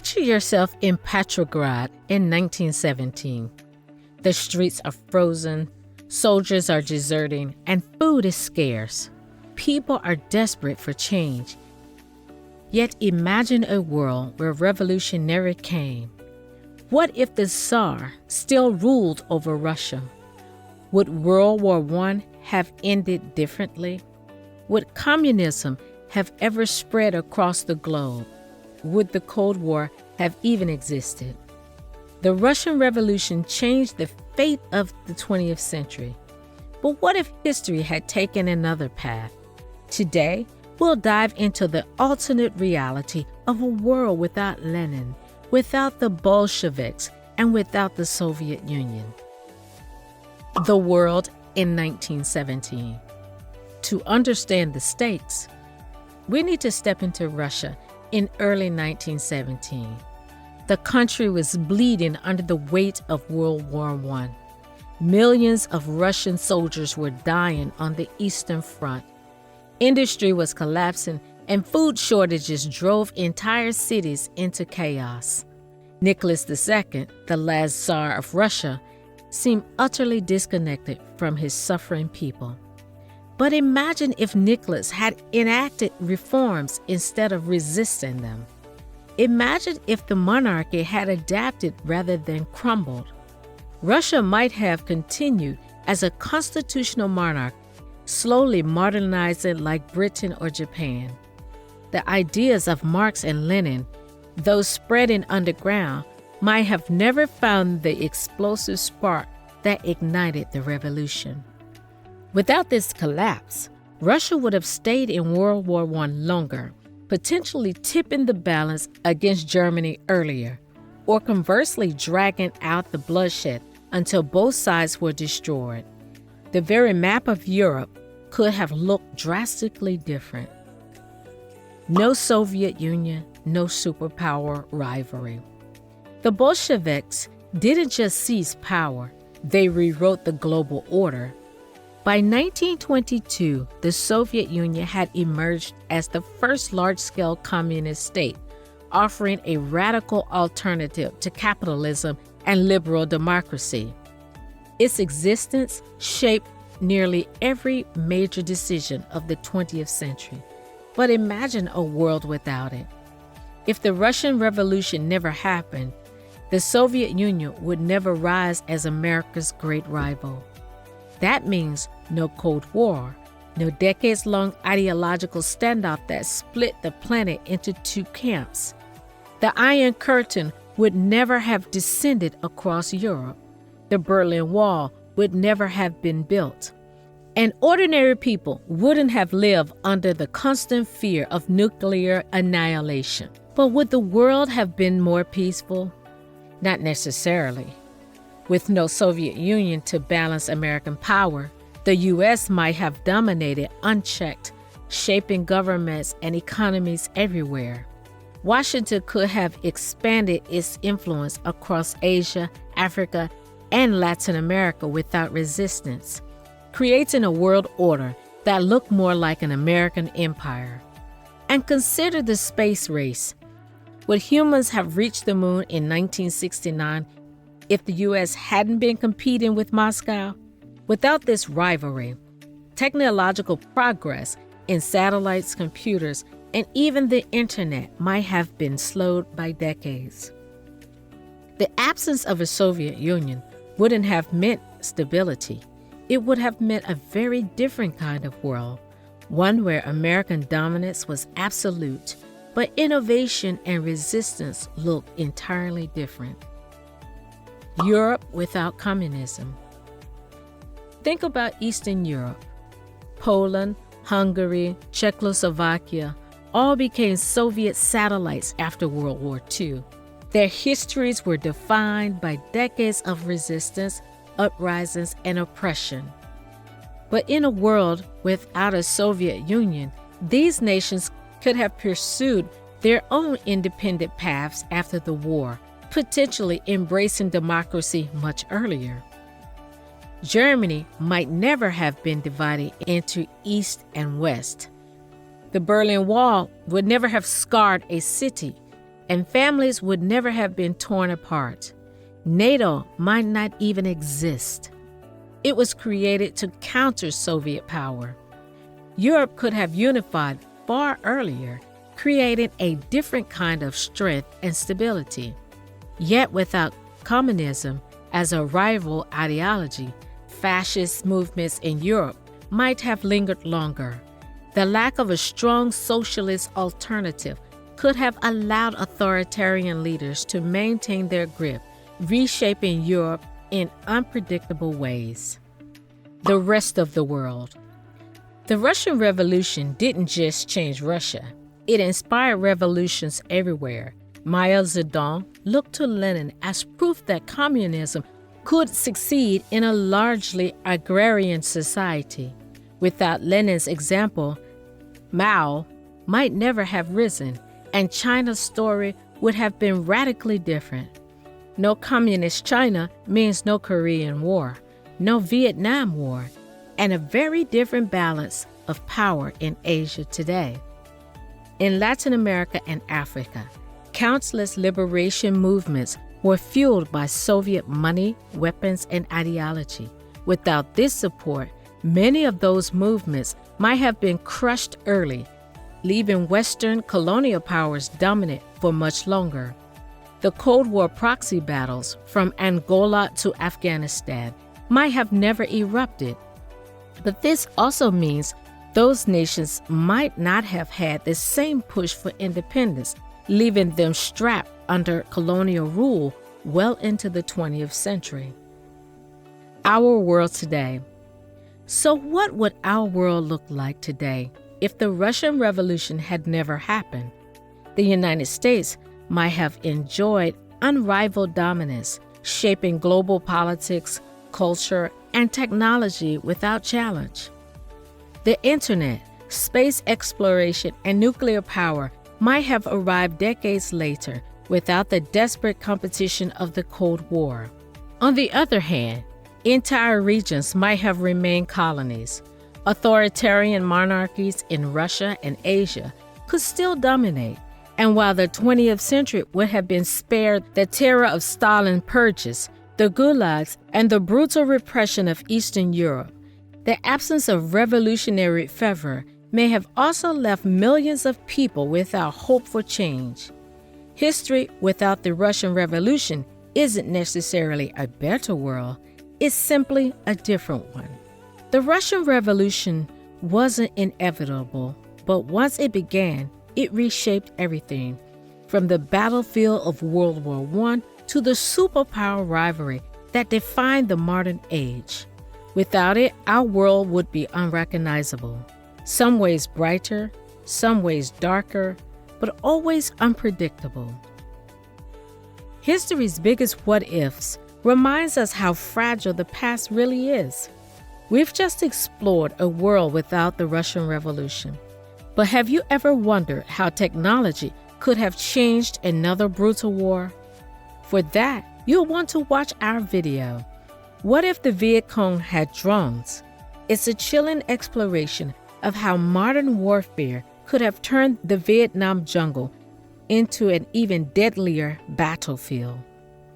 Picture yourself in Petrograd in 1917. The streets are frozen, soldiers are deserting, and food is scarce. People are desperate for change. Yet imagine a world where revolution never came. What if the Tsar still ruled over Russia? Would World War I have ended differently? Would communism have ever spread across the globe? Would the Cold War have even existed? The Russian Revolution changed the fate of the 20th century. But what if history had taken another path? Today, we'll dive into the alternate reality of a world without Lenin, without the Bolsheviks, and without the Soviet Union. The world in 1917. To understand the stakes, we need to step into Russia in early 1917. The country was bleeding under the weight of World War I. Millions of Russian soldiers were dying on the Eastern Front. Industry was collapsing, and food shortages drove entire cities into chaos. Nicholas II, the last Tsar of Russia, seemed utterly disconnected from his suffering people. But imagine if Nicholas had enacted reforms instead of resisting them. Imagine if the monarchy had adapted rather than crumbled. Russia might have continued as a constitutional monarch, slowly modernizing like Britain or Japan. The ideas of Marx and Lenin, though spreading underground, might have never found the explosive spark that ignited the revolution. Without this collapse, Russia would have stayed in World War I longer, potentially tipping the balance against Germany earlier, or conversely dragging out the bloodshed until both sides were destroyed. The very map of Europe could have looked drastically different. No Soviet Union, no superpower rivalry. The Bolsheviks didn't just seize power, they rewrote the global order. By 1922, the Soviet Union had emerged as the first large-scale communist state, offering a radical alternative to capitalism and liberal democracy. Its existence shaped nearly every major decision of the 20th century. But imagine a world without it. If the Russian Revolution never happened, the Soviet Union would never rise as America's great rival. That means no Cold War, no decades-long ideological standoff that split the planet into two camps. The Iron Curtain would never have descended across Europe. The Berlin Wall would never have been built. And ordinary people wouldn't have lived under the constant fear of nuclear annihilation. But would the world have been more peaceful? Not necessarily. With no Soviet Union to balance American power, the U.S. might have dominated unchecked, shaping governments and economies everywhere. Washington could have expanded its influence across Asia, Africa, and Latin America without resistance, creating a world order that looked more like an American empire. And consider the space race. Would humans have reached the moon in 1969 if the U.S. hadn't been competing with Moscow? Without this rivalry, technological progress in satellites, computers, and even the internet might have been slowed by decades. The absence of a Soviet Union wouldn't have meant stability. It would have meant a very different kind of world, one where American dominance was absolute, but innovation and resistance looked entirely different. Europe without communism. Think about Eastern Europe. Poland, Hungary, Czechoslovakia all became Soviet satellites after World War II. Their histories were defined by decades of resistance, uprisings, and oppression. But in a world without a Soviet Union, these nations could have pursued their own independent paths after the war, potentially embracing democracy much earlier. Germany might never have been divided into East and West. The Berlin Wall would never have scarred a city, and families would never have been torn apart. NATO might not even exist. It was created to counter Soviet power. Europe could have unified far earlier, creating a different kind of strength and stability. Yet without communism as a rival ideology, fascist movements in Europe might have lingered longer. The lack of a strong socialist alternative could have allowed authoritarian leaders to maintain their grip, reshaping Europe in unpredictable ways. The rest of the world. The Russian Revolution didn't just change Russia. It inspired revolutions everywhere. Mao Zedong looked to Lenin as proof that communism could succeed in a largely agrarian society. Without Lenin's example, Mao might never have risen, and China's story would have been radically different. No communist China means no Korean War, no Vietnam War, and a very different balance of power in Asia today. In Latin America and Africa, countless liberation movements were fueled by Soviet money, weapons, and ideology. Without this support, many of those movements might have been crushed early, leaving Western colonial powers dominant for much longer. The Cold War proxy battles from Angola to Afghanistan might have never erupted. But this also means those nations might not have had the same push for independence, leaving them strapped under colonial rule well into the 20th century. Our world today. So what would our world look like today if the Russian Revolution had never happened? The United States might have enjoyed unrivaled dominance, shaping global politics, culture, and technology without challenge. The internet, space exploration, and nuclear power might have arrived decades later without the desperate competition of the Cold War. On the other hand, entire regions might have remained colonies. Authoritarian monarchies in Russia and Asia could still dominate, and while the 20th century would have been spared the terror of Stalin purges, the gulags, and the brutal repression of Eastern Europe, the absence of revolutionary fervor may have also left millions of people without hope for change. History without the Russian Revolution isn't necessarily a better world, it's simply a different one. The Russian Revolution wasn't inevitable, but once it began, it reshaped everything, from the battlefield of World War I to the superpower rivalry that defined the modern age. Without it, our world would be unrecognizable. Some ways brighter, some ways darker, but always unpredictable. History's biggest what-ifs reminds us how fragile the past really is. We've just explored a world without the Russian Revolution. But have you ever wondered how technology could have changed another brutal war? For that, you'll want to watch our video. What if the Viet Cong had drones? It's a chilling exploration of how modern warfare could have turned the Vietnam jungle into an even deadlier battlefield.